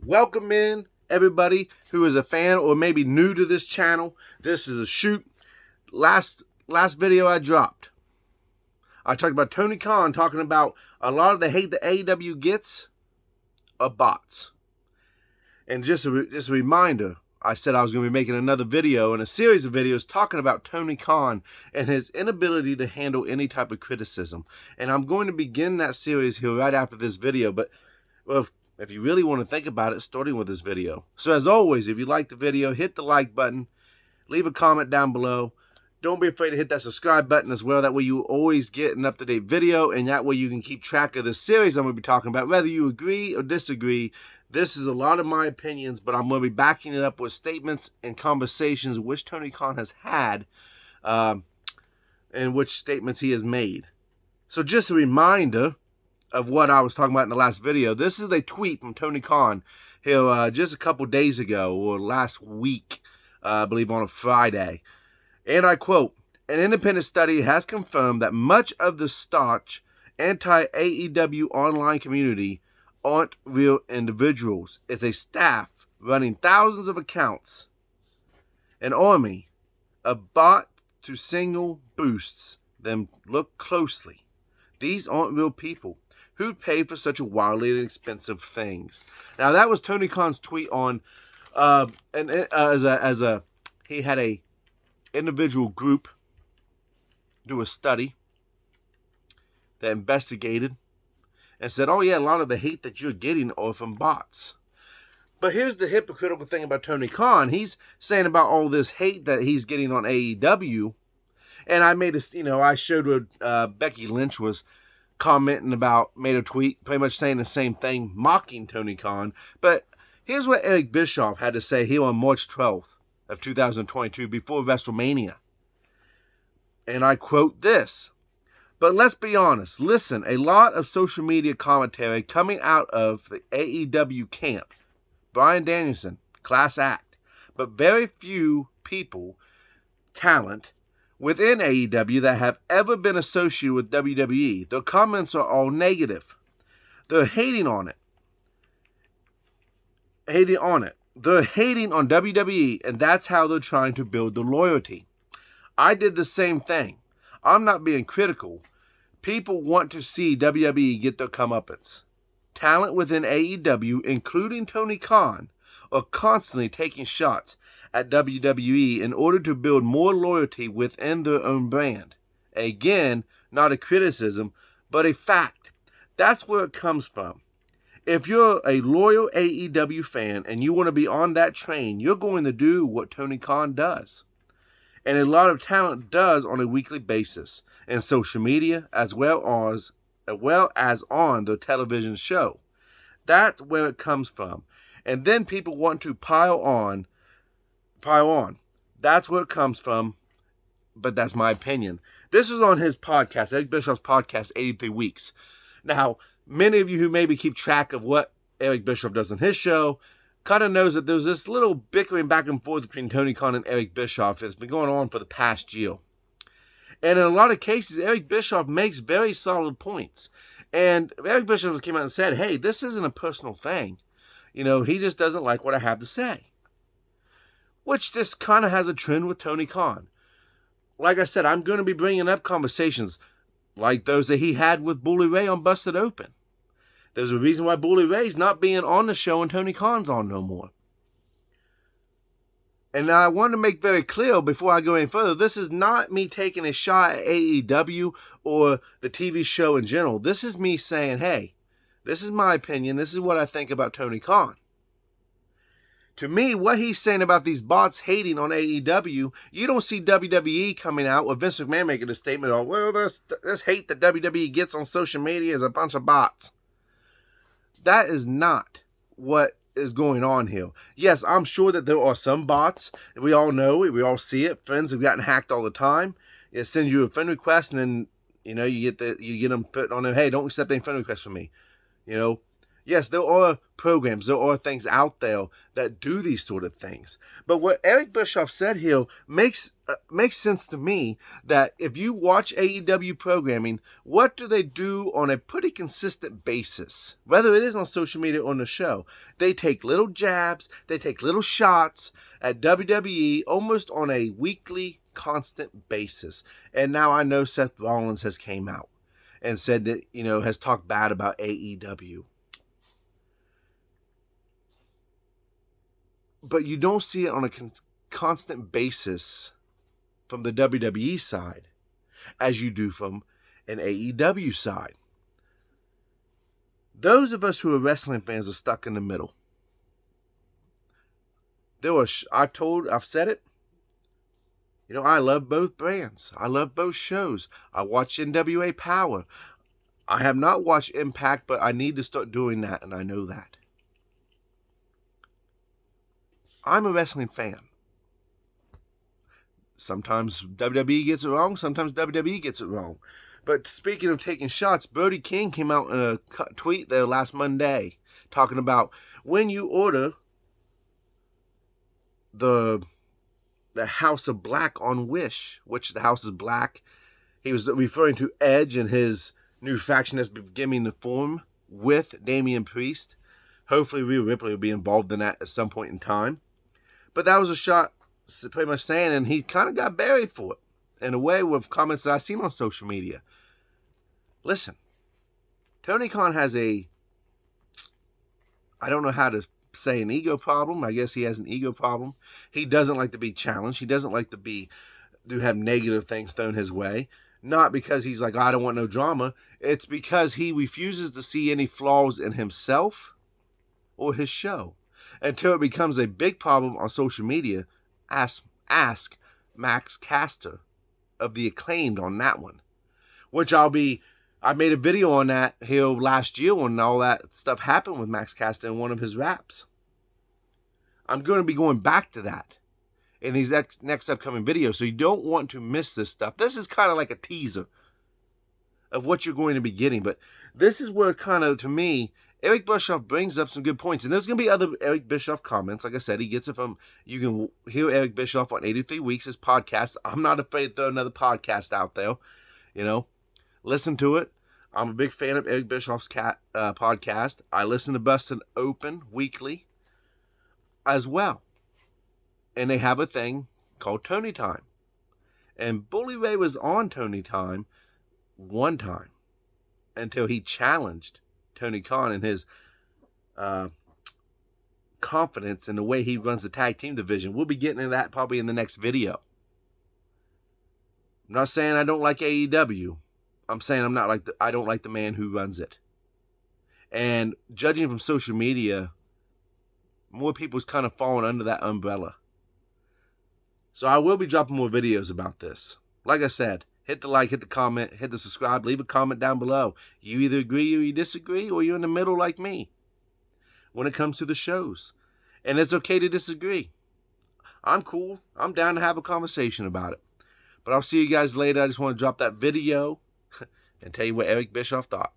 Welcome in everybody who is a fan or maybe new to this channel. This is a shoot. Last video I dropped, I talked about Tony Khan talking about a lot of the hate that AEW gets are bots. And just a reminder, I said I was going to be making another video and a series of videos talking about Tony Khan and his inability to handle any type of criticism. And I'm going to begin that series here right after this video. But, well, if you really want to think about it, starting with this video. So as always, if you like the video, hit the like button, leave a comment down below. Don't be afraid to hit that subscribe button as well. That way you always get an up-to-date video, and that way you can keep track of the series I'm going to be talking about. Whether you agree or disagree, this is a lot of my opinions, but I'm going to be backing it up with statements and conversations which Tony Khan has had and which statements he has made. So just a reminder of what I was talking about in the last video. This is a tweet from Tony Khan here just a couple days ago, or last week, I believe on a Friday. And I quote, "An independent study has confirmed that much of the staunch anti-AEW online community aren't real individuals. It's a staff running thousands of accounts, an army of bot to single boosts them. Look closely. These aren't real people. Who paid for such a wildly expensive things?" Now that was Tony Khan's tweet on, he had a individual group do a study that investigated and said, oh yeah, a lot of the hate that you're getting are from bots. But here's the hypocritical thing about Tony Khan. He's saying about all this hate that he's getting on AEW. And I made I showed what Becky Lynch was commenting about, made a tweet pretty much saying the same thing, mocking Tony Khan. But here's what Eric Bischoff had to say here on March 12th of 2022 before WrestleMania. And I quote this: "But let's be honest, listen, a lot of social media commentary coming out of the AEW camp. Bryan Danielson, class act. But very few people, talent, within AEW that have ever been associated with WWE. Their comments are all negative. They're hating on it. They're hating on WWE, and that's how they're trying to build the loyalty. I did the same thing. I'm not being critical. People want to see WWE get their comeuppance. Talent within AEW, including Tony Khan, are constantly taking shots at WWE in order to build more loyalty within their own brand. Again, not a criticism, but a fact. That's where it comes from. If you're a loyal AEW fan and you want to be on that train, you're going to do what Tony Khan does. And a lot of talent does on a weekly basis in social media as well as on the television show. That's where it comes from. And then people want to pile on. That's where it comes from. But that's my opinion. This is on his podcast, Eric Bischoff's podcast, 83 Weeks. Now, many of you who maybe keep track of what Eric Bischoff does on his show kind of knows that there's this little bickering back and forth between Tony Khan and Eric Bischoff. It's been going on for the past year. And in a lot of cases, Eric Bischoff makes very solid points. And Eric Bischoff came out and said, hey, this isn't a personal thing. He just doesn't like what I have to say. Which just kind of has a trend with Tony Khan. Like I said, I'm going to be bringing up conversations like those that he had with Bully Ray on Busted Open. There's a reason why Bully Ray's not being on the show and Tony Khan's on no more. And I want to make very clear before I go any further, this is not me taking a shot at AEW or the TV show in general. This is me saying, hey, this is my opinion. This is what I think about Tony Khan. To me, what he's saying about these bots hating on AEW, you don't see WWE coming out with Vince McMahon making a statement of, well, this hate that WWE gets on social media is a bunch of bots. That is not what is going on here. Yes, I'm sure that there are some bots. We all know it. We all see it. Friends have gotten hacked all the time. It sends you a friend request, and then you get them put on there. Hey, don't accept any friend requests from me. Yes, there are programs, there are things out there that do these sort of things. But what Eric Bischoff said here makes sense to me, that if you watch AEW programming, what do they do on a pretty consistent basis? Whether it is on social media or on the show, they take little jabs, they take little shots at WWE almost on a weekly, constant basis. And now I know Seth Rollins has came out and said that, has talked bad about AEW. But you don't see it on a constant basis from the WWE side as you do from an AEW side. Those of us who are wrestling fans are stuck in the middle. I've said it. I love both brands. I love both shows. I watch NWA Power. I have not watched Impact, but I need to start doing that, and I know that. I'm a wrestling fan. Sometimes WWE gets it wrong. Sometimes WWE gets it wrong. But speaking of taking shots, Brody King came out in a tweet there last Monday talking about when you order the House of Black on Wish, which the House is Black. He was referring to Edge and his new faction that's beginning to form with Damian Priest. Hopefully Rhea Ripley will be involved in that at some point in time. But that was a shot, pretty much saying, and he kind of got buried for it in a way with comments that I've seen on social media. Listen, Tony Khan has I don't know how to say an ego problem. I guess he has an ego problem. He doesn't like to be challenged. He doesn't like to have negative things thrown his way. Not because he's like, I don't want no drama. It's because he refuses to see any flaws in himself or his show. Until it becomes a big problem on social media, ask Max Caster of The Acclaimed on that one. Which I made a video on that here last year when all that stuff happened with Max Caster in one of his raps. I'm going to be going back to that in these next upcoming videos, so you don't want to miss this stuff. This is kind of like a teaser of what you're going to be getting, but this is where kind of, to me, Eric Bischoff brings up some good points, and there's going to be other Eric Bischoff comments. Like I said, he gets it from, you can hear Eric Bischoff on 83 Weeks, his podcast. I'm not afraid to throw another podcast out there, listen to it. I'm a big fan of Eric Bischoff's podcast. I listen to Busted Open weekly as well, and they have a thing called Tony Time, and Bully Ray was on Tony Time one time until he challenged Tony Khan and his confidence in the way he runs the tag team division. We'll be getting into that probably in the next video. I'm not saying I don't like AEW. I'm saying I don't like the man who runs it. And judging from social media, more people's kind of falling under that umbrella. So I will be dropping more videos about this. Like I said, hit the like, hit the comment, hit the subscribe, leave a comment down below. You either agree or you disagree, or you're in the middle like me when it comes to the shows. And it's okay to disagree. I'm cool. I'm down to have a conversation about it. But I'll see you guys later. I just want to drop that video and tell you what Eric Bischoff thought.